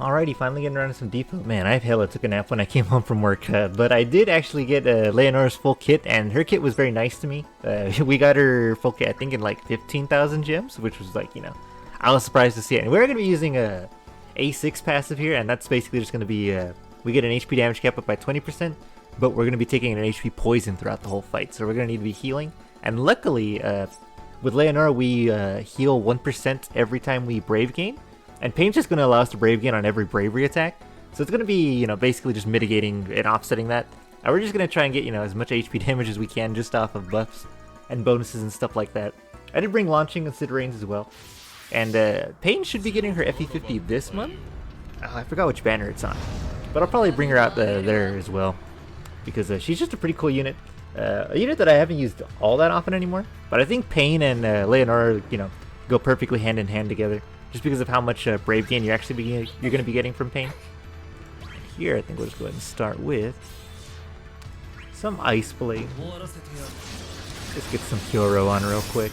Alrighty, finally getting around to some DFFOO. Man, I hella took a nap when I came home from work, but I did actually get Leonora's full kit, and her kit was very nice to me. We got her full kit, I think, in like 15,000 gems, which was like, you know, I was surprised to see it. And we're going to be using a A6 passive here, and that's basically just going to be, we get an HP damage cap up by 20%, but we're going to be taking an HP poison throughout the whole fight, so we're going to need to be healing. And luckily, with Leonora, we heal 1% every time we Brave gain. And Paine's just going to allow us to Brave gain on every Bravery attack. So it's going to be, you know, basically just mitigating and offsetting that. And we're just going to try and get, you know, as much HP damage as we can just off of buffs and bonuses and stuff like that. I did bring Launching Considerations as well. And Paine should be getting her FE50 this month. Oh, I forgot which banner it's on. But I'll probably bring her out there as well. Because she's just a pretty cool unit. A unit that I haven't used all that often anymore. But I think Paine and Leonora, you know, go perfectly hand in hand together. Just because of how much Brave gain you're going to be getting from Paine. Here, I think we'll just go ahead and start with some Ice Blade. Just get some Kyoro on real quick.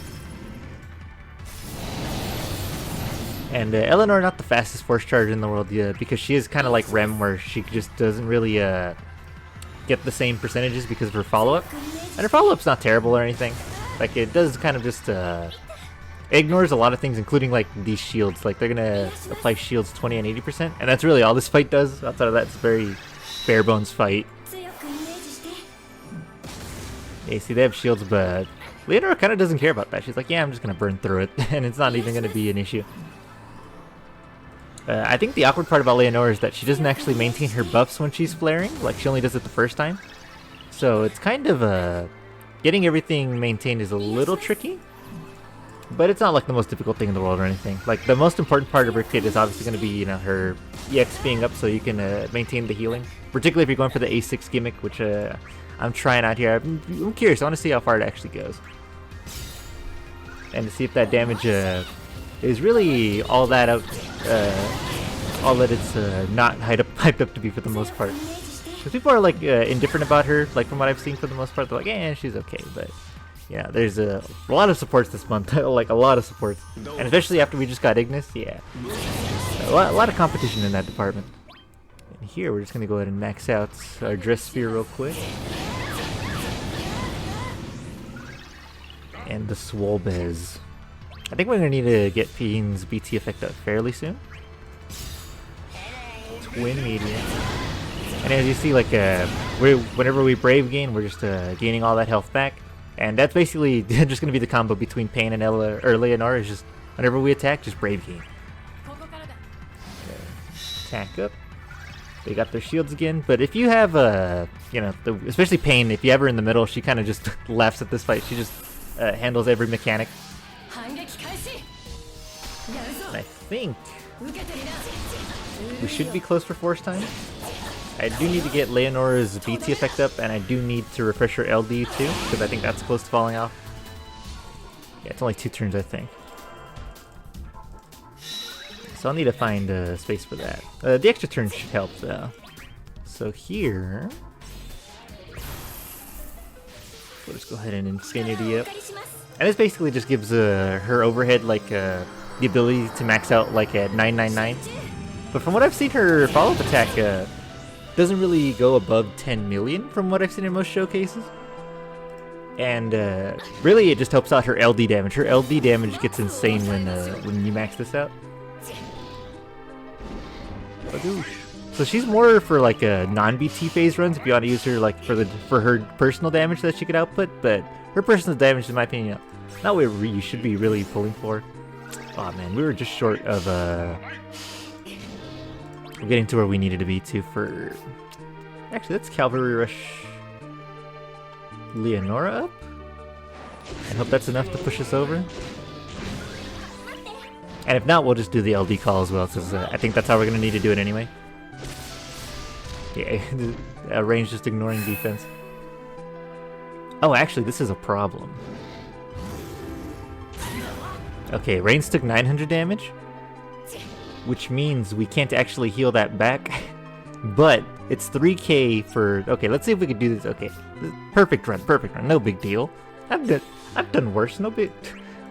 And Eleanor, not the fastest force charge in the world, because she is kind of like Rem, where she just doesn't really get the same percentages because of her follow-up. And her follow-up's not terrible or anything. Like, it does kind of just it ignores a lot of things, including like these shields. Like, they're gonna apply shields 20 and 80%, and that's really all this fight does. Outside of that, it's a very bare bones fight. Yeah, see, they have shields, but Leonora kind of doesn't care about that. She's like, yeah, I'm just gonna burn through it, and it's not even gonna be an issue. I think the awkward part about Leonora is that she doesn't actually maintain her buffs when she's flaring. Like, she only does it the first time. So it's kind of getting everything maintained is a little tricky. But it's not like the most difficult thing in the world or anything. Like, the most important part of her kit is obviously going to be, you know, her EX being up so you can maintain the healing. Particularly if you're going for the A6 gimmick, which I'm trying out here. I'm curious. I want to see how far it actually goes. And to see if that damage is really all that all that it's not hyped up to be for the most part. Because people are, like, indifferent about her, like, from what I've seen for the most part. They're like, eh, she's okay, but... yeah, there's a lot of supports this month, like a lot of supports. And especially after we just got Ignis, yeah. A lot of competition in that department. And here, we're just going to go ahead and max out our Dress Sphere real quick. And the Golbez. I think we're going to need to get Paine's BT effect up fairly soon. Twin Medium. And as you see, like, whenever we Brave gain, we're just gaining all that health back. And that's basically just going to be the combo between Paine and Leonora. Is just whenever we attack, just Brave gain. Attack up. They got their shields again. But if you have, you know, especially Paine, if you have her in the middle, she kind of just laughs at this fight. She just handles every mechanic. I think we should be close for force time. I do need to get Leonora's BT effect up, and I do need to refresh her LD too, because I think that's close to falling off. Yeah, it's only 2 turns, I think. So I'll need to find space for that. The extra turn should help, though. So here... we'll just go ahead and Insanity up. And this basically just gives her overhead, like, the ability to max out, like, at 999. But from what I've seen, her follow-up attack... doesn't really go above 10 million from what I've seen in most showcases. And really it just helps out her LD damage. Her LD damage gets insane when you max this out. So she's more for like non-BT phase runs if you want to use her like for her personal damage that she could output, but her personal damage in my opinion not what you should be really pulling for. Oh man, we were just short of we're getting to where we needed to be to for... actually, let's Cavalry Rush Leonora up. I hope that's enough to push us over. And if not, we'll just do the LD call as well, because I think that's how we're going to need to do it anyway. Yeah, range just ignoring defense. Oh, actually, this is a problem. Okay, range took 900 damage. Which means we can't actually heal that back. But it's 3k for... okay, let's see if we can do this. Okay, perfect run, no big deal. I've done worse, no big...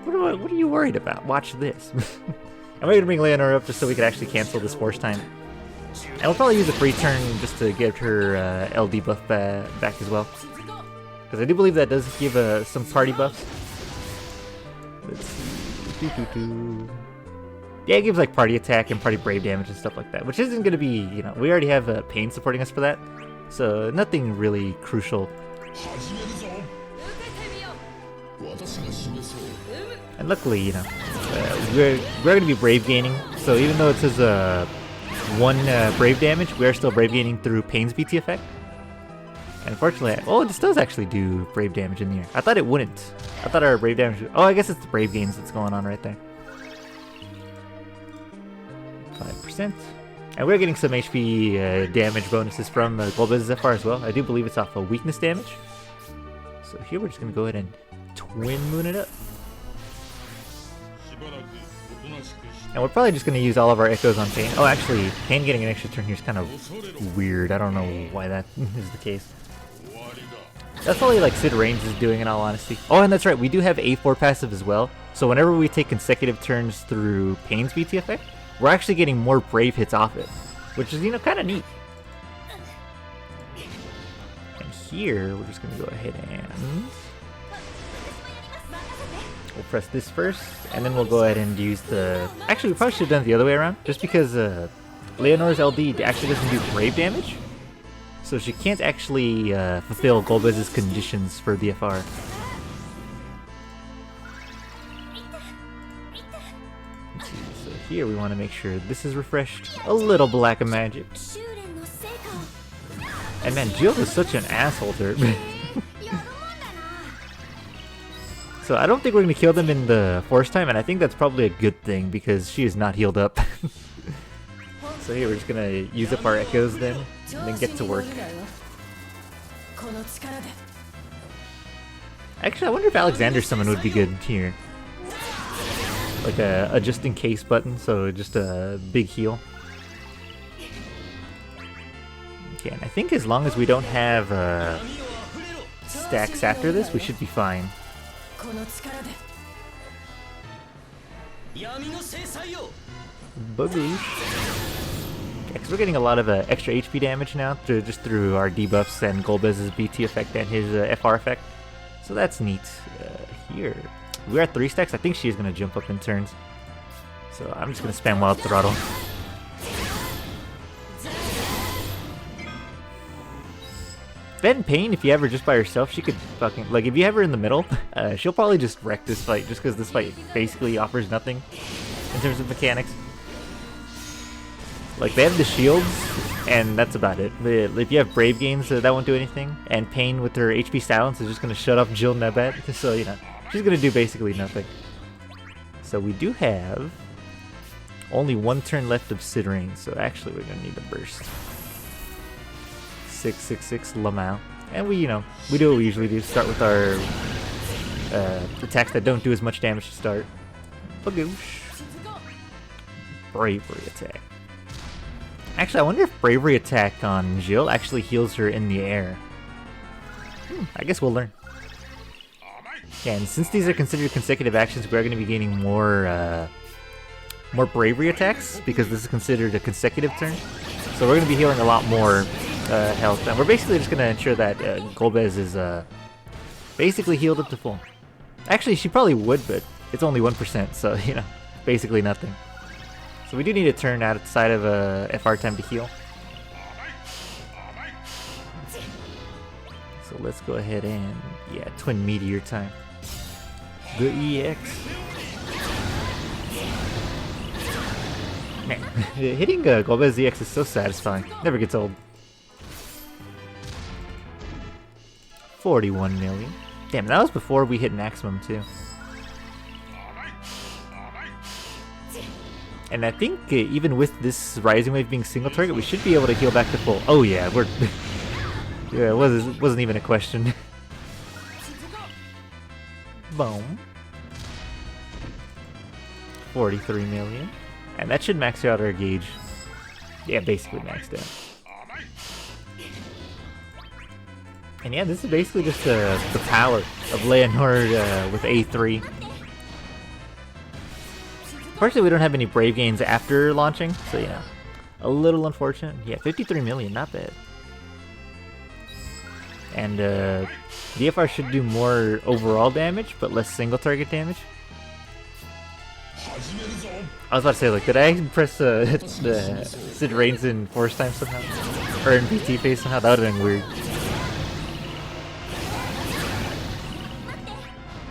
what are you worried about? Watch this. And we're gonna bring Leonora up just so we can actually cancel this force time. And we'll probably use a free turn just to get her LD buff back as well. Because I do believe that does give some party buffs. Let's see. Yeah, it gives like party attack and party brave damage and stuff like that. Which isn't going to be, you know, we already have Paine supporting us for that. So nothing really crucial. And luckily, you know, we're going to be brave gaining. So even though it says 1 brave damage, we are still brave gaining through Paine's BT effect. And unfortunately, oh, this does actually do brave damage in the air. I thought it wouldn't. I thought our brave damage. Oh, I guess it's the brave gains that's going on right there. 5%. And we're getting some HP damage bonuses from Golbez FR as well. I do believe it's off of weakness damage. So here we're just going to go ahead and twin moon it up. And we're probably just going to use all of our echoes on Paine. Oh, actually, Paine getting an extra turn here is kind of weird. I don't know why that is the case. That's probably like Sid Reigns is doing, in all honesty. Oh, and that's right, we do have A4 passive as well. So whenever we take consecutive turns through Paine's BT effect, we're actually getting more brave hits off it, which is, you know, kind of neat. And here, we're just going to go ahead and we'll press this first, and then we'll go ahead and use the... Actually, we probably should have done it the other way around, just because Leonora's LD actually doesn't do brave damage. So she can't actually fulfill Golbez's conditions for the FR. Let's see, so here we want to make sure this is refreshed. A little black of magic. And man, Jill is such an asshole to her. So I don't think we're going to kill them in the force time, and I think that's probably a good thing because she is not healed up. So here we're just going to use up our echoes then, and then get to work. Actually, I wonder if Alexander's summon would be good here. Like a just in case button, so just a big heal. Okay, and I think as long as we don't have stacks after this, we should be fine. Boobish. Because we're getting a lot of extra HP damage now just through our debuffs and Golbez's BT effect and his FR effect. So that's neat. Here, we're at 3 stacks. I think she's going to jump up in turns. So I'm just going to spam Wild Throttle. Ben Paine, if you have her just by herself, she could fucking... Like, if you have her in the middle, she'll probably just wreck this fight just because this fight basically offers nothing in terms of mechanics. Like, they have the shields, and that's about it. But if you have Brave gains, that won't do anything. And Paine with her HP silence is just going to shut off Jill Nebat. So, you know, she's going to do basically nothing. So we do have only 1 turn left of Sid Reigns. So actually, we're going to need the burst. 666 Lamau. And we, you know, we do what we usually do. Start with our attacks that don't do as much damage to start. Bagoosh. Bravery attack. Actually, I wonder if Bravery attack on Jill actually heals her in the air. I guess we'll learn. Yeah, and since these are considered consecutive actions, we're going to be gaining more Bravery attacks because this is considered a consecutive turn. So we're going to be healing a lot more health. And we're basically just going to ensure that Golbez is basically healed up to full. Actually, she probably would, but it's only 1%, so, you know, basically nothing. So we do need a turn outside of FR time to heal. So let's go ahead and, yeah, Twin Meteor time. The EX. Man, hitting Golbez EX is so satisfying. Never gets old. 41 million. Damn, that was before we hit maximum too. And I think even with this Rising Wave being single target, we should be able to heal back to full. Oh yeah, we're... yeah, it wasn't even a question. Boom. 43 million. And that should max out our gauge. Yeah, basically maxed out. And yeah, this is basically just the power of Leonora with A3. Fortunately, we don't have any Brave gains after launching, so you know, A little unfortunate. Yeah, 53 million, not bad. And DFR should do more overall damage, but less single target damage. I was about to say, like, did I press Sid Reigns in Force Time somehow? Or in PT phase somehow? That would have been weird.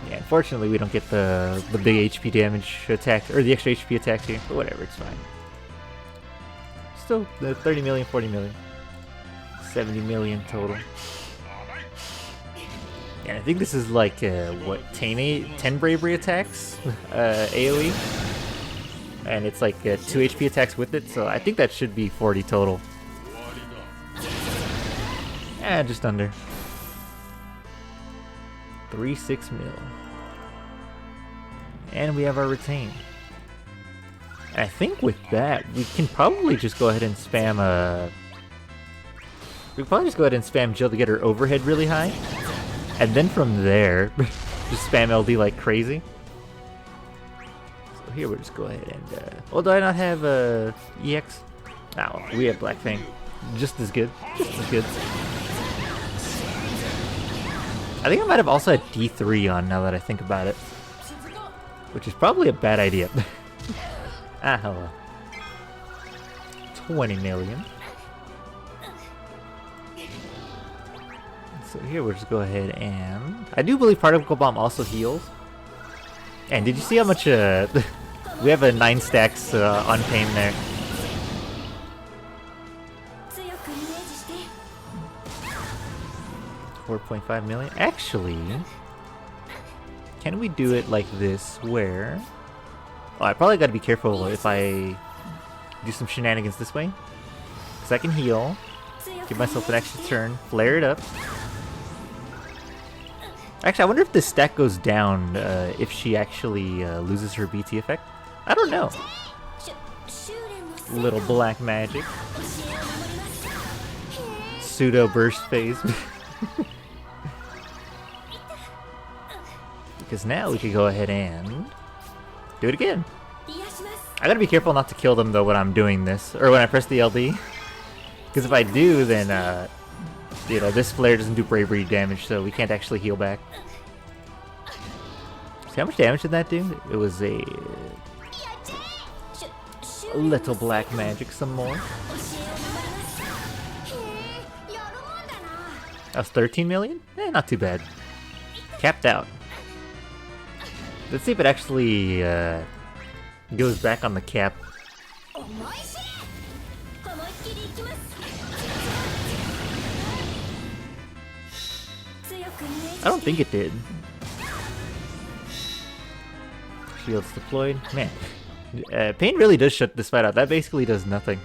Yeah, unfortunately we don't get the big HP damage attack, or the extra HP attacks here, but whatever, it's fine. Still, 30 million, 40 million. 70 million total. And I think this is like, what, 10 bravery attacks? AoE? And it's like 2 HP attacks with it, so I think that should be 40 total. Just under. 3-6 mil. And we have our retain. And I think with that, we can probably just go ahead and spam we can probably just go ahead and spam Jill to get her overhead really high. And then from there, just spam LD like crazy. So here we'll just go ahead and, well, do I not have EX? Oh, we have Black Fang. Just as good. Just as good. I think I might have also had D3 on now that I think about it. Which is probably a bad idea. Hello. 20 million. So here we'll just go ahead and... I do believe Particle Bomb also heals. And did you see how much... we have a 9 stacks on Paine there. $4.5 million. Actually, can we do it like this where... Oh, I probably gotta be careful if I do some shenanigans this way. Because I can heal, give myself an extra turn, flare it up. Actually, I wonder if this stack goes down if she actually loses her BT effect. I don't know. Little black magic. Pseudo burst phase. Because now we could go ahead and do it again. I gotta be careful not to kill them though when I'm doing this, or when I press the LB. Because if I do, then you know, this flare doesn't do bravery damage, so we can't actually heal back. See how much damage did that do? It was a little black magic, some more. That was 13 million? Not too bad. Capped out. Let's see if it actually goes back on the cap. I don't think it did. Shields deployed. Man, Paine really does shut this fight out. That basically does nothing.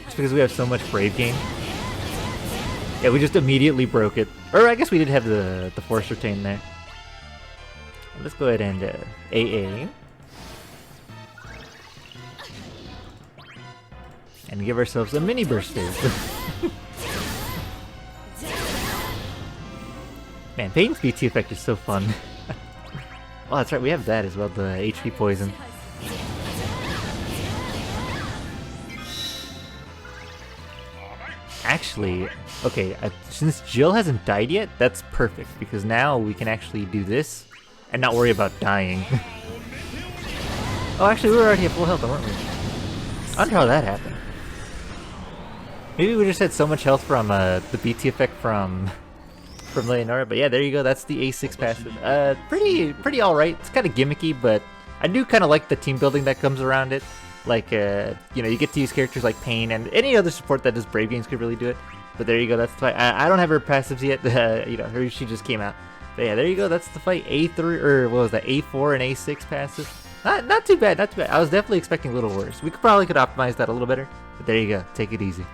Just because we have so much Brave Gain. Yeah, we just immediately broke it. Or I guess we did have the Force Retain there. Let's go ahead and AA. And give ourselves a mini burst phase. Man, Paine's BT effect is so fun. Oh, that's right, we have that as well, the HP poison. Actually, okay, since Jill hasn't died yet, that's perfect, because now we can actually do this and not worry about dying. Oh, actually, we were already at full health, weren't we? I wonder how that happened. Maybe we just had so much health from the BT effect from Leonora, but yeah, there you go. That's the A6 passive. Pretty all right. It's kind of gimmicky, but I do kind of like the team building that comes around it. Like, you know, you get to use characters like Paine, and any other support that does Brave Games could really do it. But there you go. That's the fight. I don't have her passives yet. You know, she just came out. But yeah, there you go. That's the fight. A3 or what was that? A4 and A6 passive. Not too bad. Not too bad. I was definitely expecting a little worse. We could optimize that a little better. But there you go. Take it easy.